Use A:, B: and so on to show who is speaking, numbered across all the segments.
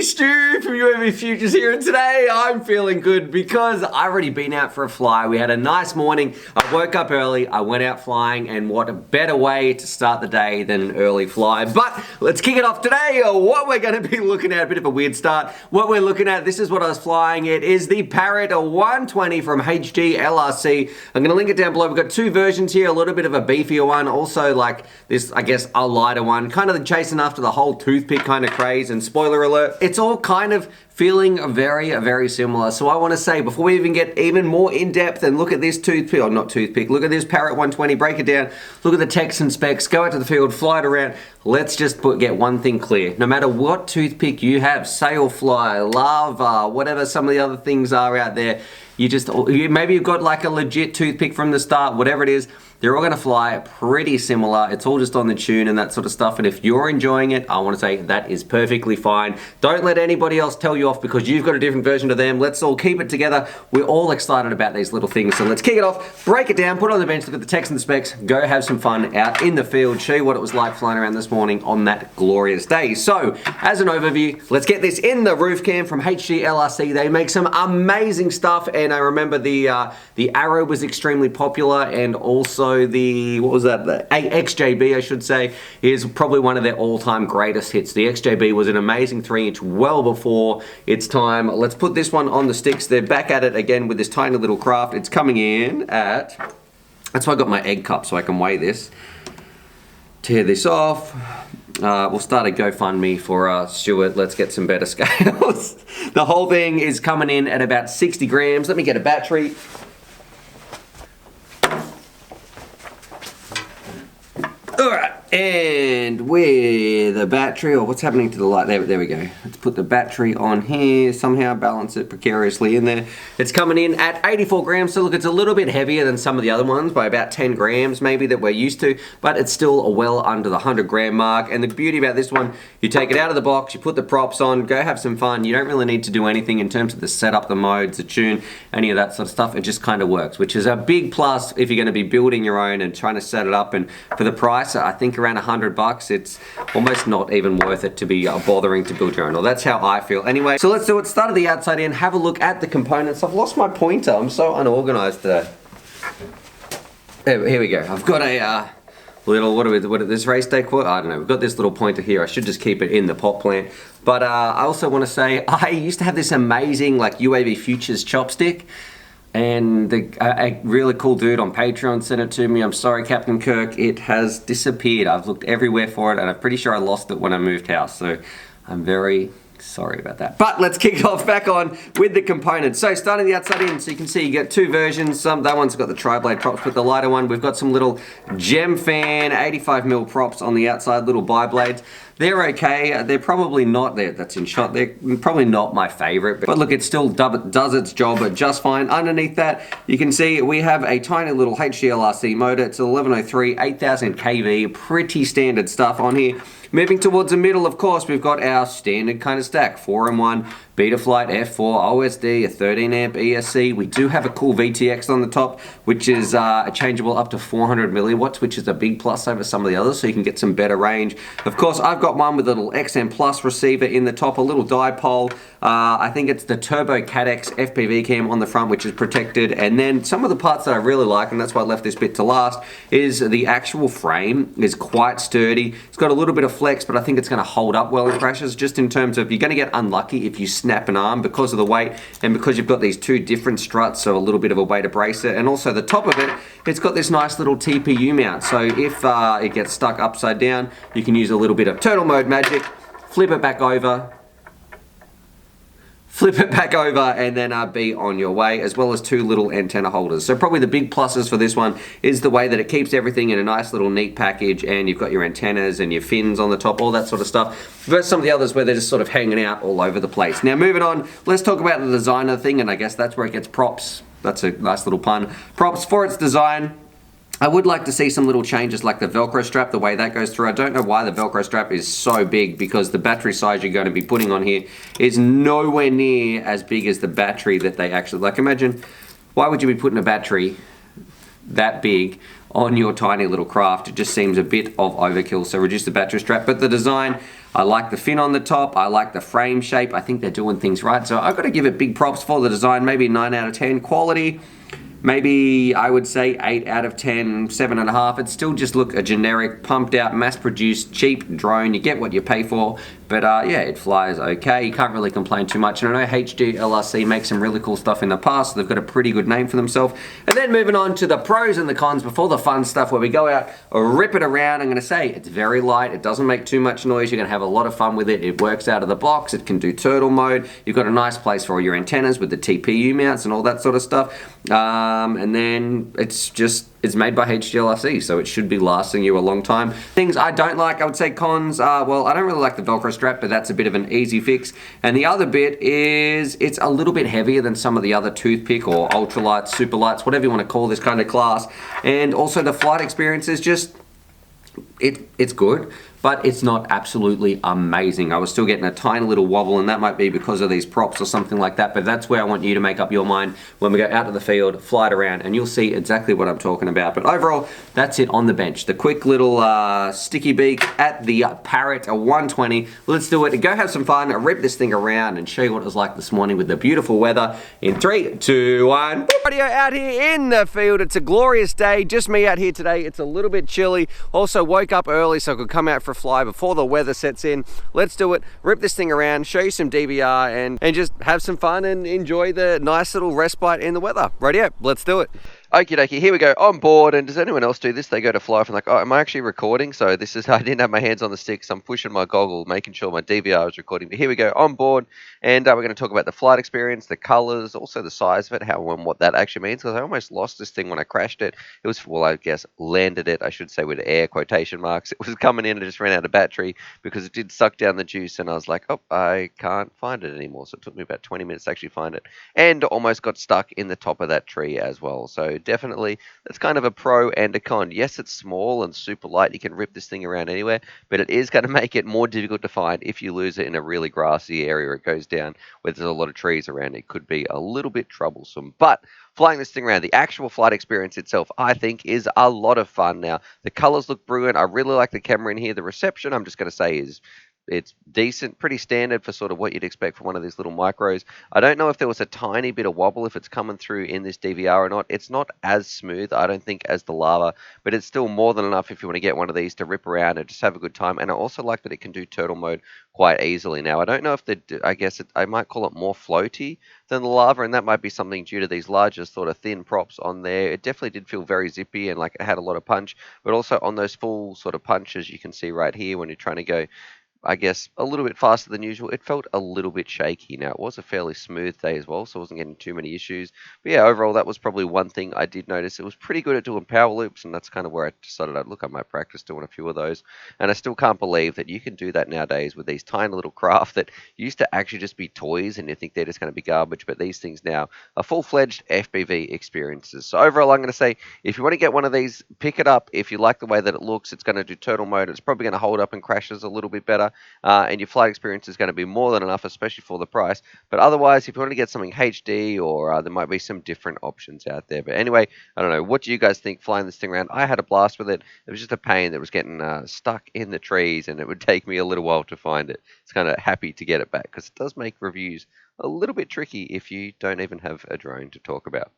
A: Stu from UAVfutures here, and today I'm feeling good because I've already been out for a fly. We had a nice morning. I woke up early, I went out flying, and what a better way to start the day than an early fly. But let's kick it off today. What we're going to be looking at, a bit of a weird start. What we're looking at, this is what I was flying. It is the Parrot 120 from HGLRC. I'm going to link it down below. We've got two versions here, a little bit of a beefier one, also like this, I guess, a lighter one, kind of chasing after the whole toothpick kind of craze. And spoiler alert, it's all kind of feeling very similar. So I want to say, before we even get even more in depth and look at this toothpick, or not toothpick, look at this Parrot 120, break it down, look at the text and specs, go out to the field, fly it around. Let's just get one thing clear. No matter what toothpick you have, sailfly, lava, whatever some of the other things are out there, maybe you've got like a legit toothpick from the start, whatever it is, they're all going to fly pretty similar. It's all just on the tune and that sort of stuff. And if you're enjoying it, I want to say that is perfectly fine. Don't let anybody else tell you off because you've got a different version of them. Let's all keep it together. We're all excited about these little things. So let's kick it off, break it down, put it on the bench, look at the text and the specs, go have some fun out in the field, show you what it was like flying around this morning on that glorious day. So as an overview, let's get this in the roof cam from HGLRC. They make some amazing stuff. And I remember the Arrow was extremely popular, and also the XJB, I should say, is probably one of their all-time greatest hits. The XJB was an amazing 3-inch well before its time. Let's put this one on the sticks. They're back at it again with this tiny little craft. It's coming in at, that's why I got my egg cup so I can weigh this. Tear this off. We'll start a GoFundMe for Stuart. Let's get some better scales. The whole thing is coming in at about 60 grams. Let me get a battery. Alright, and with a battery, or what's happening to the light? There we go. Let's put the battery on here, somehow balance it precariously in there. It's coming in at 84 grams, so look, it's a little bit heavier than some of the other ones by about 10 grams maybe that we're used to, but it's still well under the 100 gram mark. And the beauty about this one, you take it out of the box, you put the props on, go have some fun. You don't really need to do anything in terms of the setup, the modes, the tune, any of that sort of stuff. It just kind of works, which is a big plus if you're going to be building your own and trying to set it up. And for the price, I think around $100, it's almost not even worth it to be bothering to build your own. Well, that's how I feel. Anyway, so let's do it. Start at the outside in, have a look at the components. I've lost my pointer. I'm so unorganized today. Here we go. I've got a little, what did this race day call? I don't know. We've got this little pointer here. I should just keep it in the pot plant. But I also want to say, I used to have this amazing like UAVfutures chopstick. And a really cool dude on Patreon sent it to me. I'm sorry, Captain Kirk, it has disappeared. I've looked everywhere for it, and I'm pretty sure I lost it when I moved house. So I'm very sorry about that. But let's kick it off back on with the components. So starting the outside in, so you can see you get two versions. That one's got the tri-blade props, but the lighter one, we've got some little gem fan 85mm props on the outside, little bi-blades. They're okay. They're probably not there. That's in shot. They're probably not my favorite, but look, it still does its job just fine. Underneath that, you can see we have a tiny little HGLRC motor. It's 1103, 8000 kV, pretty standard stuff on here. Moving towards the middle, of course, we've got our standard kind of stack, 4-in-1, Betaflight F4, OSD, a 13 amp ESC. We do have a cool VTX on the top, which is changeable up to 400 milliwatts, which is a big plus over some of the others, so you can get some better range. Of course, I've got one with a little XM Plus receiver in the top, a little dipole. I think it's the Turbo Cadex FPV cam on the front, which is protected. And then some of the parts that I really like, and that's why I left this bit to last, is the actual frame is quite sturdy. It's got a little bit of flex, but I think it's going to hold up well in crashes, just in terms of you're going to get unlucky if you snap an arm because of the weight and because you've got these two different struts, so a little bit of a way to brace it. And also the top of it, it's got this nice little TPU mount, so if it gets stuck upside down, you can use a little bit of turtle mode magic, flip it back over, and then be on your way, as well as two little antenna holders. So probably the big pluses for this one is the way that it keeps everything in a nice little neat package, and you've got your antennas and your fins on the top, all that sort of stuff, versus some of the others where they're just sort of hanging out all over the place. Now moving on, let's talk about the design of the thing, and I guess that's where it gets props. That's a nice little pun. Props for its design. I would like to see some little changes like the Velcro strap, the way that goes through. I don't know why the Velcro strap is so big, because the battery size you're going to be putting on here is nowhere near as big as the battery that they actually, like imagine, why would you be putting a battery that big on your tiny little craft? It just seems a bit of overkill, so reduce the battery strap. But the design, I like the fin on the top. I like the frame shape. I think they're doing things right. So I've got to give it big props for the design. Maybe 9 out of 10. Quality, maybe I would say 8 out of 10, 7.5. It still just look a generic, pumped out, mass-produced, cheap drone. You get what you pay for. But yeah, it flies okay. You can't really complain too much. And I know HGLRC makes some really cool stuff in the past. So they've got a pretty good name for themselves. And then moving on to the pros and the cons before the fun stuff where we go out, rip it around. I'm going to say it's very light. It doesn't make too much noise. You're going to have a lot of fun with it. It works out of the box. It can do turtle mode. You've got a nice place for all your antennas with the TPU mounts and all that sort of stuff. And then it's made by HGLRC, so it should be lasting you a long time. Things I don't like, I would say cons are, well, I don't really like the Velcro strap, but that's a bit of an easy fix. And the other bit is it's a little bit heavier than some of the other toothpick or ultralights, super lights, whatever you want to call this kind of class. And also the flight experience is just, it's good, but it's not absolutely amazing. I was still getting a tiny little wobble, and that might be because of these props or something like that, but that's where I want you to make up your mind when we go out to the field, fly it around, and you'll see exactly what I'm talking about. But overall, that's it on the bench. The quick little sticky beak at the Parrot, a 120. Let's do it. Go have some fun, rip this thing around, and show you what it was like this morning with the beautiful weather in 3, 2, 1. Video out here in the field. It's a glorious day. Just me out here today. It's a little bit chilly. Also woke up early so I could come out for a fly before the weather sets in. Let's do it. Rip this thing around, show you some DVR, and just have some fun and enjoy the nice little respite in the weather. Rightio, let's do it. Okie dokie, here we go, on board. And does anyone else do this? They go to fly off and like, oh, am I actually recording? So this is, I didn't have my hands on the sticks. I'm pushing my goggle, making sure my DVR is recording. But here we go, on board. And we're going to talk about the flight experience, the colors, also the size of it, how and what that actually means. Because I almost lost this thing when I crashed it. It was, well, I guess landed it, I should say, with air quotation marks. It was coming in and it just ran out of battery because it did suck down the juice. And I was like, oh, I can't find it anymore. So it took me about 20 minutes to actually find it. And almost got stuck in the top of that tree as well. So definitely that's kind of a pro and a con. Yes, it's small and super light. You can rip this thing around anywhere, but it is going to make it more difficult to find if you lose it in a really grassy area or it goes down where there's a lot of trees around. It could be a little bit troublesome, but flying this thing around, the actual flight experience itself, I think, is a lot of fun. Now, the colors look brilliant. I really like the camera in here. The reception, I'm just going to say, is it's decent, pretty standard for sort of what you'd expect from one of these little micros. I don't know if there was a tiny bit of wobble if it's coming through in this DVR or not. It's not as smooth, I don't think, as the Lava, but it's still more than enough if you want to get one of these to rip around and just have a good time. And I also like that it can do turtle mode quite easily. Now, I don't know if I guess I might call it more floaty than the Lava, and that might be something due to these larger sort of thin props on there. It definitely did feel very zippy and like it had a lot of punch, but also on those full sort of punches you can see right here when you're trying to go, I guess, a little bit faster than usual. It felt a little bit shaky. Now, it was a fairly smooth day as well, so I wasn't getting too many issues. But yeah, overall, that was probably one thing I did notice. It was pretty good at doing power loops, and that's kind of where I decided I'd look, I might practice doing a few of those. And I still can't believe that you can do that nowadays with these tiny little craft that used to actually just be toys, and you think they're just going to be garbage, but these things now are full-fledged FPV experiences. So overall, I'm going to say, if you want to get one of these, pick it up. If you like the way that it looks, it's going to do turtle mode. It's probably going to hold up in crashes a little bit better. And your flight experience is going to be more than enough, especially for the price. But otherwise, if you want to get something HD, or there might be some different options out there. But anyway, I don't know. What do you guys think flying this thing around? I had a blast with it. It was just a pain that was getting stuck in the trees, and it would take me a little while to find it. It's kind of happy to get it back because it does make reviews a little bit tricky if you don't even have a drone to talk about.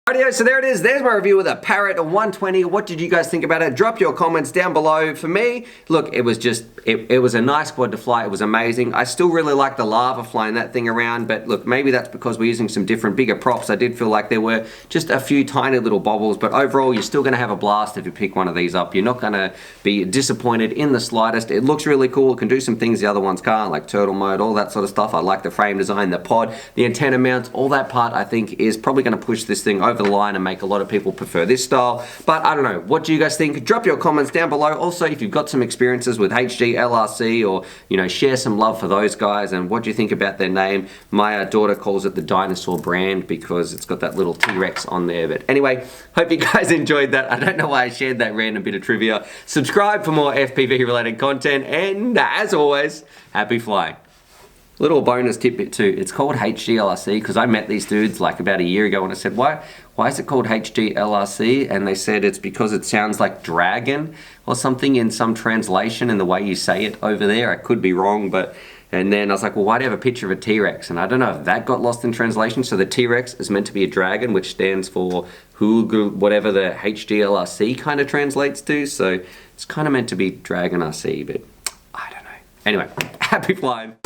A: Rightio, so there it is. There's my review of the Parrot 120. What did you guys think about it? Drop your comments down below. For me, look, it was just, it was a nice quad to fly. It was amazing. I still really like the Lava flying that thing around, but look, maybe that's because we're using some different, bigger props. I did feel like there were just a few tiny little bobbles, but overall, you're still going to have a blast if you pick one of these up. You're not going to be disappointed in the slightest. It looks really cool. It can do some things the other ones can't, like turtle mode, all that sort of stuff. I like the frame design, the pod, the antenna mounts, all that part I think is probably going to push this thing over the line and make a lot of people prefer this style. But I don't know, what do you guys think? Drop your comments down below. Also, if you've got some experiences with HGLRC, or share some love for those guys, and what do you think about their name? My daughter calls it the dinosaur brand because it's got that little T-Rex on there. But anyway, hope you guys enjoyed that. I don't know why I shared that random bit of trivia. Subscribe for more FPV related content, and as always, happy flying. Little bonus tidbit too, it's called HGLRC because I met these dudes like about a year ago and I said, why why is it called HGLRC? And they said it's because it sounds like dragon or something in some translation in the way you say it over there. I could be wrong, but... And then I was like, well, why do you have a picture of a T-Rex? And I don't know if that got lost in translation. So the T-Rex is meant to be a dragon, which stands for whatever the HGLRC kind of translates to. So it's kind of meant to be Dragon RC, but I don't know. Anyway, happy flying.